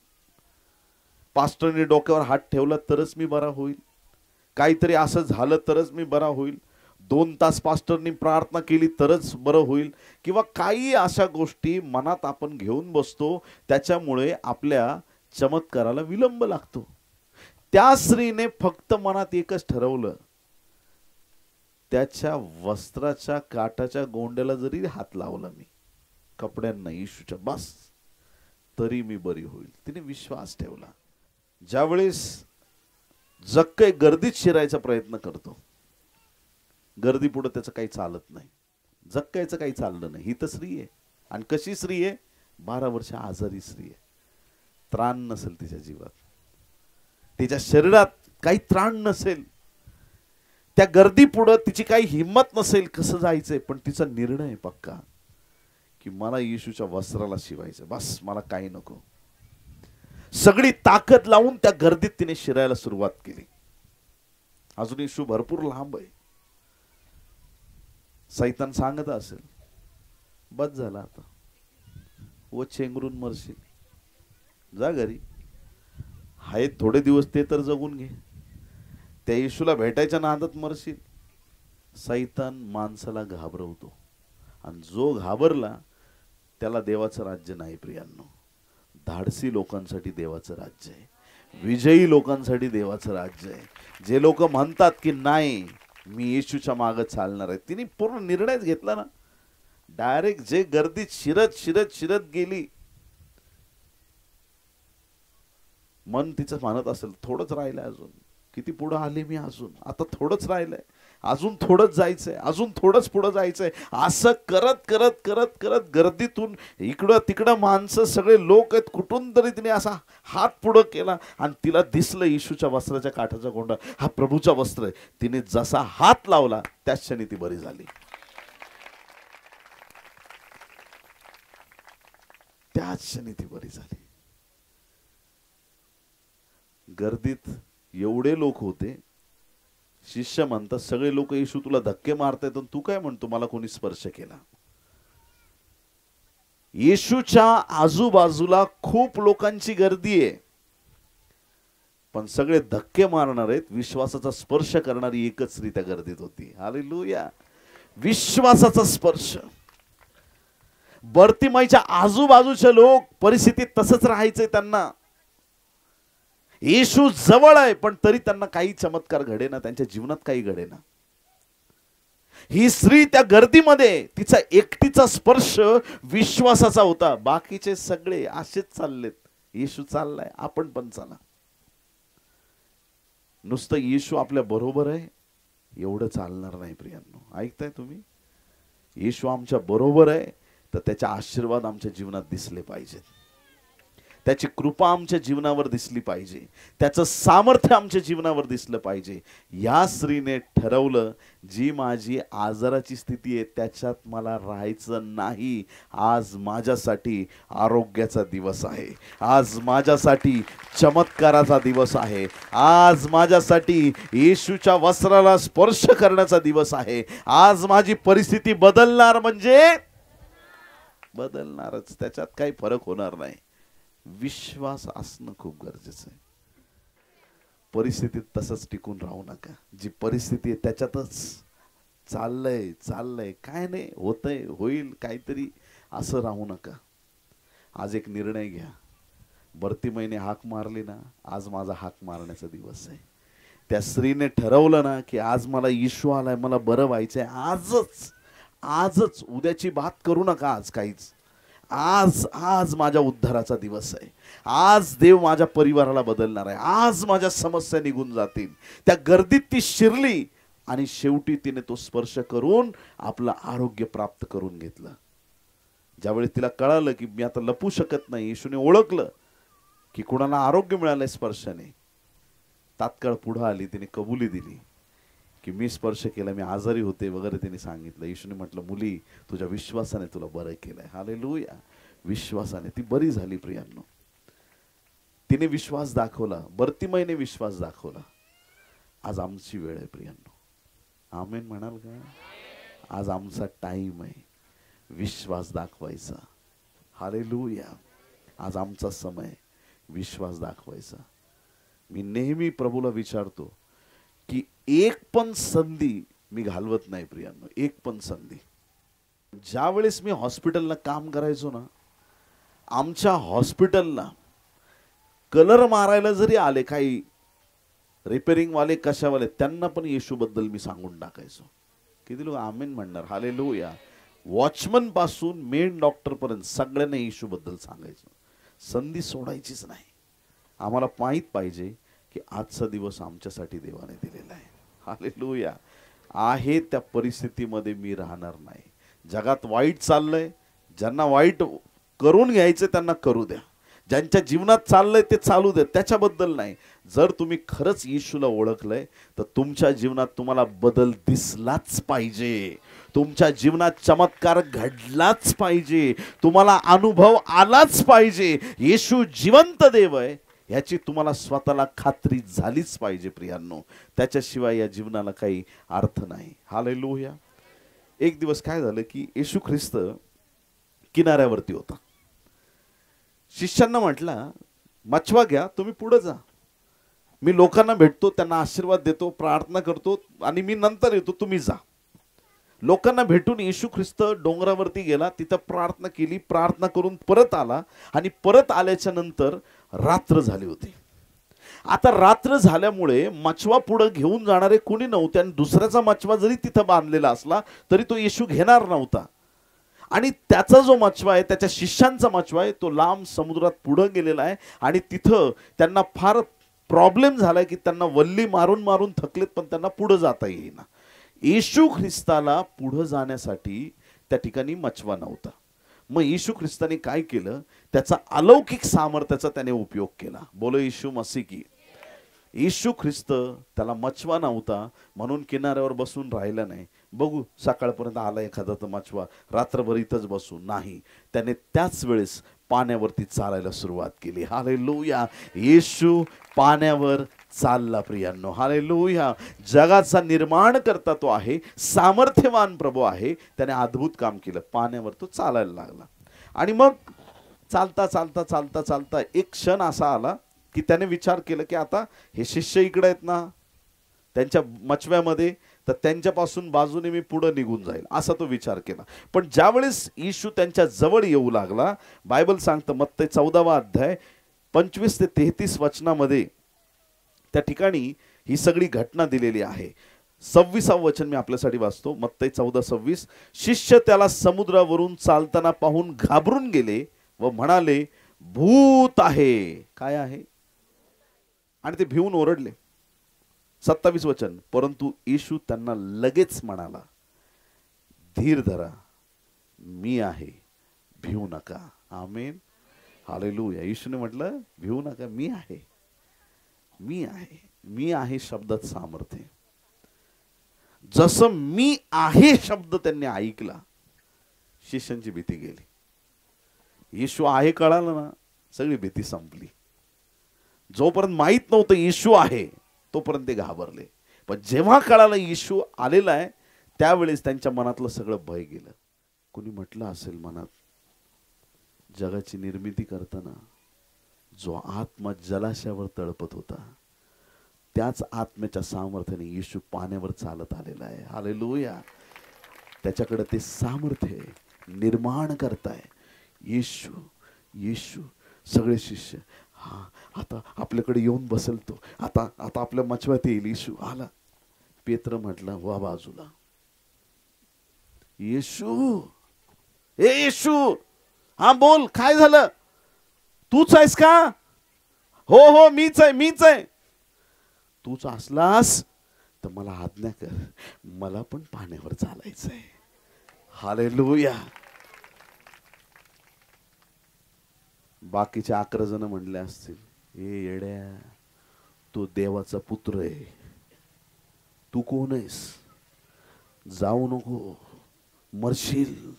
पास्टरने डोक्यावर हात ठेवला तरच मी बरा होईल, काहीतरी असं झालं तरच मी बरा होईल, 2 तास पास्टरनी प्रार्थना केली तरच बरं होईल, किंवा काही अशा गोष्टी मनात आपण घेऊन बसतो. त्याच्यामुळे आपल्या चमत्काराला विलंब लागतो. त्या स्त्रीने फक्त मनात एकच ठरवलं, त्याच्या वस्त्राच्या काठाच्या गोंड्याला जरी हात लावला मी, कपड्यांना येशूच्या, बस तरी मी बरी होईल. तिने विश्वास ठेवला. ज्यावेळेस जग काही गर्दीत शिरायचा प्रयत्न करतो, गर्दी पुढे त्याचं काही चालत नाही. जक्कायचं काही चाललं नाही. ही तर स्त्री आहे. आणि कशी स्त्री आहे? 12 वर्ष आजारी स्त्री आहे. त्राण नसेल तिच्या जीवात, तिच्या शरीरात काही त्राण नसेल, त्या गर्दी पुढे तिची काही हिंमत नसेल कसं जायचंय. पण तिचा निर्णय आहे पक्का की मला येशूच्या वस्त्राला शिवायचं, बस मला काही नको. सगळी ताकद लावून त्या गर्दीत तिने शिरायला सुरुवात केली. अजून येशू भरपूर लांब आहे. सैतान सांगत असेल, बस झाला आता, व चेंगरून मरशील, जा घरी, हाय थोडे दिवस ते तर जगून घे, त्या येशूला भेटायच्या नादात मरशील. सैतान माणसाला घाबरवतो, आणि जो घाबरला त्याला देवाचं राज्य नाही. प्रियांनो, धाडसी लोकांसाठी देवाचं राज्य आहे, विजयी लोकांसाठी देवाचं राज्य आहे. जे लोक म्हणतात की नाही मी येशूच्या मागे चालणार आहे, तिने पूर्ण निर्णयच घेतला ना. डायरेक्ट जे गर्दीत शिरत शिरत शिरत गेली, मन तिचं म्हणत असेल थोडंच राहिलंय, अजून किती पुढं आले मी, अजून आता थोडंच राहिलंय, अजून थोडंच जायचंय, अजून थोडंच पुढं जायचंय. असं करत करत करत करत गर्दीतून इकडं तिकडं माणसं सगळे लोक आहेत, कुठून तरी तिने असा हात पुढं केला आणि तिला दिसलं येशूच्या वस्त्राच्या काठाचा गोंडा, हा प्रभूचा वस्त्र आहे. तिने जसा हात लावला त्याच क्षणी ती बरी झाली. त्याच क्षणी ती बरी झाली. गर्दीत एवढे लोक होते, शिष्य म्हणतात सगळे लोक येशू तुला धक्के मारतायत, तू काय म्हणतो मला कोणी स्पर्श केला. येशूच्या आजूबाजूला खूप लोकांची गर्दी आहे, पण सगळे धक्के मारणार आहेत. विश्वासाचा स्पर्श करणारी एकच स्त्री त्या गर्दीत होती. हालेलुया. विश्वासाचा स्पर्श. बर्तिमाईच्या आजूबाजूचे लोक परिस्थितीत तसंच राहायचंय त्यांना. येशू जवळ आहे पण तरी त्यांना काही चमत्कार घडेना, त्यांच्या जीवनात काही घडेना. ही स्त्री त्या गर्दीमध्ये तिचा एकटीचा स्पर्श विश्वासाचा होता. बाकीचे सगळे असेच चाललेत. येशू चाललाय, आपण पण चला. नुसतं येशू आपल्या बरोबर आहे एवढं चालणार नाही प्रियांनो. ऐकताय तुम्ही? येशू आमच्या बरोबर आहे तर त्याचे आशीर्वाद आमच्या जीवनात दिसले पाहिजेत, त्याची कृपा आमच्या जीवनावर दिसली पाहिजे, त्याचं सामर्थ्य आमच्या जीवनावर दिसलं पाहिजे. या स्त्रीने ठरवलं जी माझी आजाराची स्थिती आहे त्याच्यात मला राहायचं नाही. आज माझ्यासाठी आरोग्याचा दिवस आहे, आज माझ्यासाठी चमत्काराचा दिवस आहे, आज माझ्यासाठी येशूच्या वस्त्राला स्पर्श करण्याचा दिवस आहे. आज माझी परिस्थिती बदलणार म्हणजे बदलणारच, त्याच्यात काही फरक होणार नाही. विश्वास असणं खूप गरजेचं आहे. परिस्थितीत तसंच टिकून राहू नका. जी परिस्थिती आहे त्याच्यातच चाललंय चाललंय, काय नाही होतंय होईल काहीतरी, असं राहू नका. आज एक निर्णय घ्या. बर्तिमाईने हाक मारली ना, आज माझा हाक मारण्याचा दिवस आहे. त्या स्त्रीने ठरवलं ना की आज मला येशू आलाय, मला बरं व्हायचंय, आजच आजच. उद्याची बात करू नका आज काहीच. आज आज माझ्या उद्धाराचा दिवस आहे. आज देव माझ्या परिवाराला बदलणार आहे. आज माझ्या समस्या निघून जातील. त्या गर्दीत ती शिरली आणि शेवटी तिने तो स्पर्श करून आपलं आरोग्य प्राप्त करून घेतलं. ज्यावेळी तिला कळालं की मी आता लपू शकत नाही, येशूने ओळखलं की कुणाला आरोग्य मिळालंय स्पर्शाने, तात्काळ पुढे आली. तिने कबुली दिली की मी स्पर्श केला, मी आजारी होते वगैरे तिने सांगितलं. येशूने म्हटलं मुली तुझ्या विश्वासाने तुला बरं केलंय. हालेलुया. विश्वासाने ती बरी झाली प्रियांनो. तिने विश्वास दाखवला, बर्तिमाईने विश्वास दाखवला. आज आमची वेळ आहे प्रियांनो. आमेन म्हणाल का? आज आमचा टाइम आहे विश्वास दाखवायचा. हालेलुया. आज आमचा समय विश्वास दाखवायचा. मी नेहमी प्रभूला विचारतो की एक पण संधी मी घालवत नाही प्रियांनो, एक पण संधी. ज्या वेळेस मी हॉस्पिटलला काम करायचो ना, आमच्या हॉस्पिटलला कलर मारायला जरी आले काही रिपेअरिंग वाले कशावाले, त्यांना पण येशू बद्दल मी सांगून टाकायचो. किती लोक आमेन म्हणणार? हालेलुया. वॉचमन पासून मेन डॉक्टर पर्यंत सगळ्यांना येशू बद्दल सांगायचं. संधी सोडायचीच नाही. आम्हाला माहित पाहिजे की आजचा दिवस आमच्यासाठी देवाने दिलेला आहे. हालेलुया. आहे त्या परिस्थितीमध्ये मी राहणार नाही. जगात वाईट चाललंय, ज्यांना वाईट करून घ्यायचं त्यांना करू द्या. ज्यांच्या जीवनात चाललंय ते चालू द्या, त्याच्याबद्दल नाही. जर तुम्ही खरंच येशूला ओळखलंय तर तुमच्या जीवनात तुम्हाला बदल दिसलाच पाहिजे, तुमच्या जीवनात चमत्कार घडलाच पाहिजे, तुम्हाला अनुभव आलाच पाहिजे. येशू जिवंत देव आहे याची तुम्हाला स्वतःला खात्री झालीच पाहिजे प्रियांनो. त्याच्याशिवाय या जीवनाला काही अर्थ नाही. हालेलुया. एक दिवस काय झालं की येशू ख्रिस्त किनाऱ्यावरती होता. शिष्यांना म्हटला मछवा घ्या, तुम्ही पुढे जा, मी लोकांना भेटतो, त्यांना आशीर्वाद देतो, प्रार्थना करतो आणि मी नंतर येतो, तुम्ही जा. लोकांना भेटून येशू ख्रिस्त डोंगरावरती गेला, तिथं प्रार्थना केली, प्रार्थना करून परत आला आणि परत आल्याच्या नंतर रात्र झाली होती. आता रात्र झाल्यामुळे मछवा पुढे घेऊन जाणारे कोणी नव्हते आणि दुसऱ्याचा मछवा जरी तिथं बांधलेला असला तरी तो येशू घेणार नव्हता. आणि त्याचा जो मचवा आहे, त्याच्या शिष्यांचा मचवा आहे, तो लांब समुद्रात पुढे गेलेला आहे. आणि तिथं त्यांना फार प्रॉब्लेम झालाय की त्यांना वल्ली मारून मारून थकलेत, पण त्यांना पुढे जाता येईना. येशू ख्रिस्ताला पुढे जाण्यासाठी त्या ठिकाणी मचवा नव्हता. मग येशू ख्रिस्ताने काय केलं, त्याचा अलौकिक सामर्थ्याचा त्याने उपयोग केला. बोलो येशू मसीह की. येशू ख्रिस्त त्याला मचवा नव्हता म्हणून किनाऱ्यावर बसून राहिला नाही, बघू सकाळपर्यंत आला एखादा तर मचवा, रात्रभर इथंच बसू नाही. त्याने त्याच वेळेस पाण्यावरती चालायला सुरुवात केली. हालेलुया. येशू पाण्यावर चालला प्रियांनो. हालेलुया. जगाचा निर्माण करता तो आहे, सामर्थ्यवान प्रभू आहे. त्याने अद्भुत काम केलं, पाण्यावर तो चालायला लागला. आणि मग चालता चालता चालता चालता एक क्षण असा आला की त्याने विचार केला की आता हे शिष्य इकडे आहेत ना त्यांच्या मचव्यामध्ये, तर त्यांच्यापासून बाजूने मी पुढे निघून जाईल असा तो विचार केला. पण ज्यावेळेस येशू त्यांच्या जवळ येऊ लागला, बायबल सांगतं मत्ती 14वा अध्याय 25 ते 33 वचनामध्ये त्या ठिकाणी ही सगळी घटना दिलेली आहे. 26वा वचन मी आपल्यासाठी वाचतो. मत्ती 14:26. शिष्य त्याला समुद्रावरून चालताना पाहून घाबरून गेले व म्हणाले, भूत आहे. काय आहे? आणि ते भिवून ओरडले. 27 वचन. परंतु येशू त्यांना लगेच म्हणाला, धीर धरा, मी आहे, भिवू नका. आमेन. हालेलुया. येशूने म्हटलं भिवू नका, मी आहे, मी आहे. मी आहे शब्दात सामर्थ्य. जसं मी आहे शब्द त्यांनी ऐकला, शिष्यांची भीती गेली. येशू आहे कळालं ना, सगळी भीती संपली. जोपर्यंत माहित नव्हतं येशू आहे तोपर्यंत ते घाबरले, पण जेव्हा कळालं येशू आलेला आहे त्यावेळेस त्यांच्या मनातलं सगळं भय गेलं. कुणी म्हटलं असेल मनात, जगाची निर्मिती करताना जो आत्मा जलाशयावर तळपत होता, त्याच आत्म्याच्या सामर्थ्याने येशू पाण्यावर चालत आलेला आहे. हालेलुया. त्याच्याकडे ते सामर्थ्य निर्माण करताय. येशू येशू. सगळे शिष्य, हा आता आपल्याकडे येऊन बसेल तो, आता आता आपल्या मचव्यात येईल. येशू आला. पेत्र म्हटलं वा बाजूला. येशू, ए येशू, हा बोल, काय झालं? तूच आहेस का? हो हो मीच आहे, मीच आहे. तूच असलास तर मला आज्ञा कर, मला पण पाण्यावर चालायचंय. हालेलुया. बाकीचे 11 जण म्हणले असतील, ए येड्या, तो देवाचा पुत्र आहे, तू कोण आहेस? जाऊ नको, मरशील,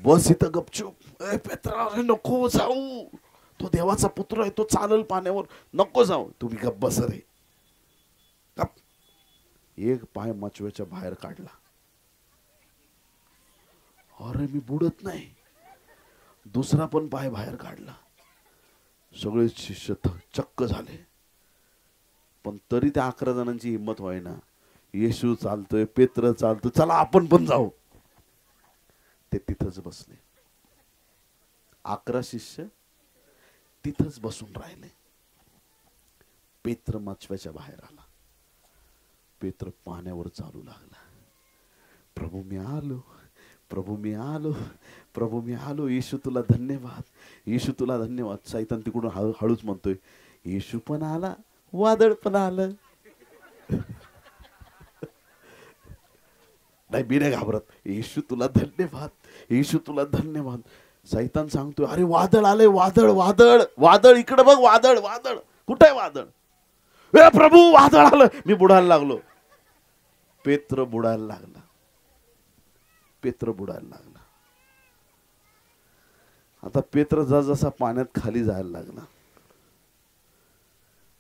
बस इथं गपचूप. ए पेत्रा, नको जाऊ, तो देवाचा पुत्र आहे, तो चालल पाण्यावर, नको जाऊ. तुम्ही गप बस रे. गप. एक पाय मचव्याच्या बाहेर काढला. अरे मी बुडत नाही. दुसरा पण पाय बाहेर काढला. सगळे शिष्य चक्क झाले. पण तरी त्या 11 जणांची हिंमत व्हायना. येशू चालतोय, पेत्र चालतोय, चला आपण पण जाऊ. ते तिथंच बसले. 11 शिष्य तिथंच बसून राहिले. पेत्र मचव्याच्या बाहेर आला. पेत्र पाण्यावर चालू लागला. प्रभू मी आलो, प्रभू मी आलो, प्रभू मी आलो. येशू तुला धन्यवाद, येशू तुला धन्यवाद. सैतान तिकडून हळूच म्हणतोय, येशू पण आला, वादळ पण आलं. नाही, मी नाही घाबरत. येशू तुला धन्यवाद, येशू तुला धन्यवाद. सैतान सांगतोय, अरे वादळ आले, वादळ, वादळ, वादळ, इकडे बघ, वादळ, वादळ, कुठे आहे वादळ? ए प्रभू, वादळ आलं. मी बुडायला लागलो. पेत्र बुडायला लागला. पेत्र बुडायला लागला. आता पेत्र जसा पाण्यात खाली जायला लागला.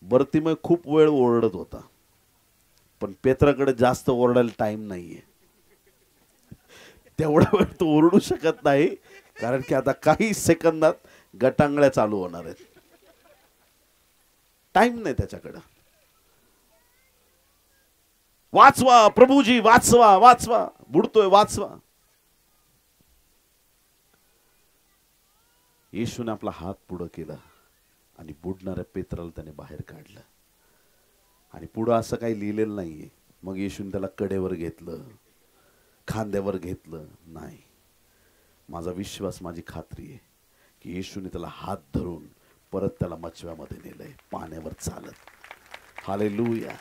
बर्तिमय खूप वेळ ओरडत होता, पण पेत्राकडे जास्त ओरडायला टाइम नाहीये. तेवढा वेळ तो ओरडू शकत नाही, कारण की आता काही सेकंदात गटांगळ्या चालू होणार आहेत. टाइम नाही त्याच्याकडे. वाचवा प्रभूजी, वाचवा, वाचवा, बुडतोय, वाचवा. येशूने आपला हात पुढे केला आणि बुडणाऱ्या पेत्राला त्याने बाहेर काढलं. आणि पुढं असं काही लिहिलेलं नाहीये. मग येशूने त्याला कडेवर घेतलं. खांद्यावर घेतलं नाही. माझा विश्वास, माझी खात्री आहे की येशूने त्याला हात धरून परत त्याला मचव्यामध्ये नेलंय, पाण्यावर चालत. हालेलुया.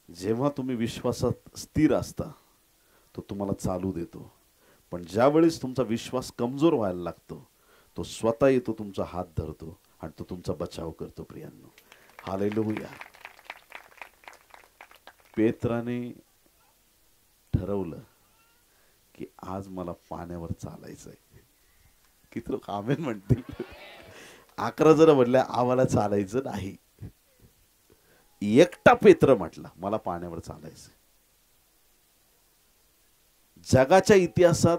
जेव्हा तुम्ही विश्वासात स्थिर असता तो तुम्हाला चालू देतो, पण ज्या वेळेस तुमचा विश्वास कमजोर व्हायला लागतो तो स्वतः येतो, तुमचा हात धरतो आणि तो तुमचा बचाव करतो. प्रियांनो, हालेलुया. पेत्राने ठरवलं की आज मला पाण्यावर चालायचंय. किती लोक आमेन म्हणतील. 11 जण म्हणल्या आम्हाला चालायचं नाही. एकटा पेत्र म्हटला मला पाण्यावर चालायचं. जगाच्या इतिहासात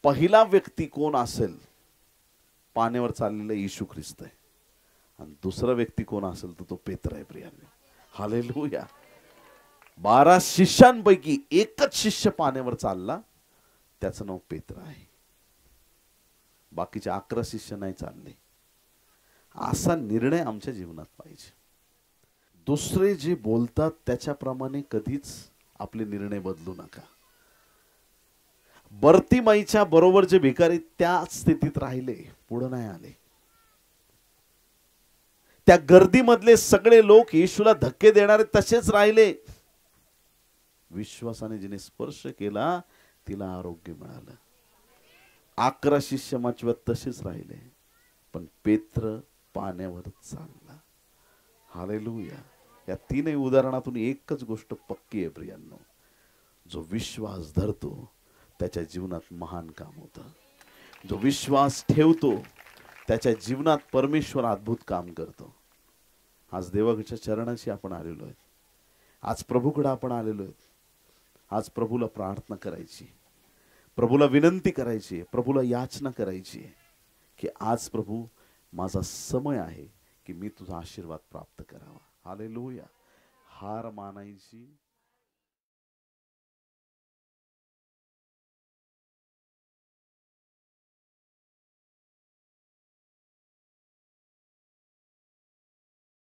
पहिला व्यक्ती कोण असेल पाण्यावर चाललेला? येशू ख्रिस्त आहे. आणि दुसरा व्यक्ती कोण असेल तर तो पेत्र आहे. प्रियांनो, हालेलुया. 12 शिष्यांपैकी एकच शिष्य पाण्यावर चालला, त्याचं नाव पेत्र आहे. बाकीचे 11 शिष्य नाही चालले. असा निर्णय आमच्या जीवनात पाहिजे. दुसरे जे बोलतात त्याच्याप्रमाणे कधीच आपले निर्णय बदलू नका. बर्तिमाईच्या बरोबर जे भिकारी त्या स्थितीत राहिले, पुढे नाही आले. त्या गर्दीमधले सगळे लोक येशूला धक्के देणारे तसेच राहिले. विश्वासाने जिने स्पर्श केला तिला आरोग्य मिळालं. 11 शिष्य मचव्यात तसेच राहिले, पण पेत्र पाण्यावर चालला. हालेलुया. या तीनही उदाहरणातून एकच गोष्ट पक्की आहे प्रियांनो, जो विश्वास धरतो त्याच्या जीवनात महान काम होतं. जो विश्वास ठेवतो त्याच्या जीवनात परमेश्वर अद्भुत काम करतो. आज देवाच्या चरणाशी आपण आलेलो आहे. आज प्रभूकडे आपण आलेलो आहे. आज प्रभूला प्रार्थना करायची, प्रभूला विनंती करायची, प्रभूला याचना करायची की आज प्रभू माझा समय आहे की मी तुझा आशीर्वाद प्राप्त करावा. हालेलुया. हार मानायची